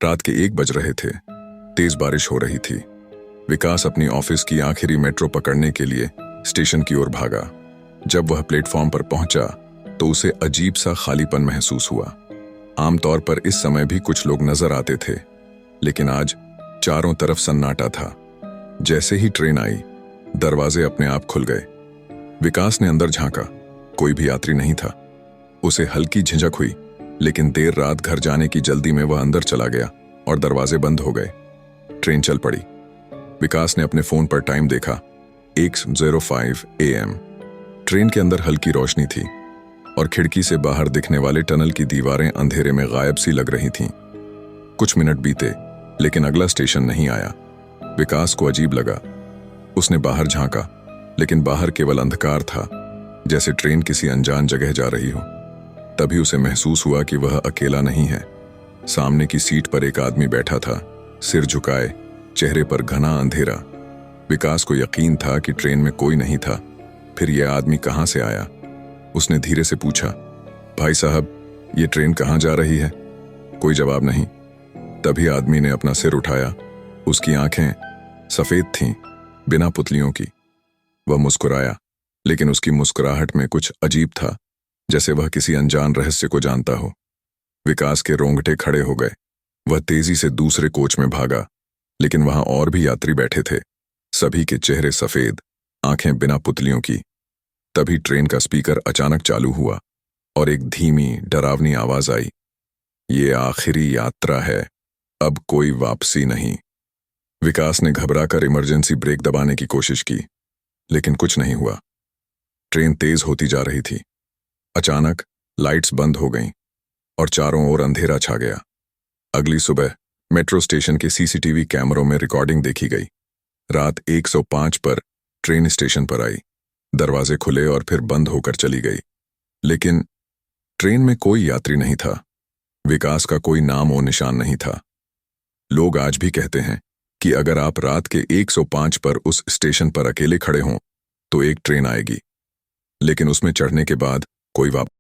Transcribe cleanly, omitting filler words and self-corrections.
रात के 1 बज रहे थे। तेज बारिश हो रही थी। विकास अपनी ऑफिस की आखिरी मेट्रो पकड़ने के लिए स्टेशन की ओर भागा। जब वह प्लेटफॉर्म पर पहुंचा तो उसे अजीब सा खालीपन महसूस हुआ। आमतौर पर इस समय भी कुछ लोग नजर आते थे, लेकिन आज चारों तरफ सन्नाटा था। जैसे ही ट्रेन आई, दरवाजे अपने आप खुल गए। विकास ने अंदर झांका, कोई भी यात्री नहीं था। उसे हल्की झिझक हुई, लेकिन देर रात घर जाने की जल्दी में वह अंदर चला गया और दरवाजे बंद हो गए। ट्रेन चल पड़ी। विकास ने अपने फोन पर टाइम देखा, 1:05 AM। ट्रेन के अंदर हल्की रोशनी थी और खिड़की से बाहर दिखने वाले टनल की दीवारें अंधेरे में गायब सी लग रही थीं। कुछ मिनट बीते, लेकिन अगला स्टेशन नहीं आया। विकास को अजीब लगा। उसने बाहर झांका, लेकिन बाहर केवल अंधकार था, जैसे ट्रेन किसी अनजान जगह जा रही हो। तभी उसे महसूस हुआ कि वह अकेला नहीं है। सामने की सीट पर एक आदमी बैठा था, सिर झुकाए, चेहरे पर घना अंधेरा। विकास को यकीन था कि ट्रेन में कोई नहीं था। फिर यह आदमी कहां से आया? उसने धीरे से पूछा, भाई साहब, ये ट्रेन कहां जा रही है? कोई जवाब नहीं। तभी आदमी ने अपना सिर उठाया। उसकी आंखें सफेद थीं, बिना पुतलियों की। वह मुस्कुराया, लेकिन उसकी मुस्कुराहट में कुछ अजीब था, जैसे वह किसी अनजान रहस्य को जानता हो। विकास के रोंगटे खड़े हो गए। वह तेजी से दूसरे कोच में भागा, लेकिन वहां और भी यात्री बैठे थे। सभी के चेहरे सफेद, आंखें बिना पुतलियों की। तभी ट्रेन का स्पीकर अचानक चालू हुआ और एक धीमी, डरावनी आवाज आई, ये आखिरी यात्रा है, अब कोई वापसी नहीं। विकास ने घबराकर इमरजेंसी ब्रेक दबाने की कोशिश की, लेकिन कुछ नहीं हुआ। ट्रेन तेज होती जा रही थी। अचानक लाइट्स बंद हो गईं और चारों ओर अंधेरा छा गया। अगली सुबह मेट्रो स्टेशन के सीसीटीवी कैमरों में रिकॉर्डिंग देखी गई। रात 105 पर ट्रेन स्टेशन पर आई। दरवाजे खुले और फिर बंद होकर चली गई। लेकिन ट्रेन में कोई यात्री नहीं था। विकास का कोई नाम और निशान नहीं था। लोग आज भी कहते हैं कि अगर आप रात के 105 पर उस स्टेशन पर अकेले खड़े हों तो एक ट्रेन आएगी, लेकिन उसमें चढ़ने के बाद कोई वापस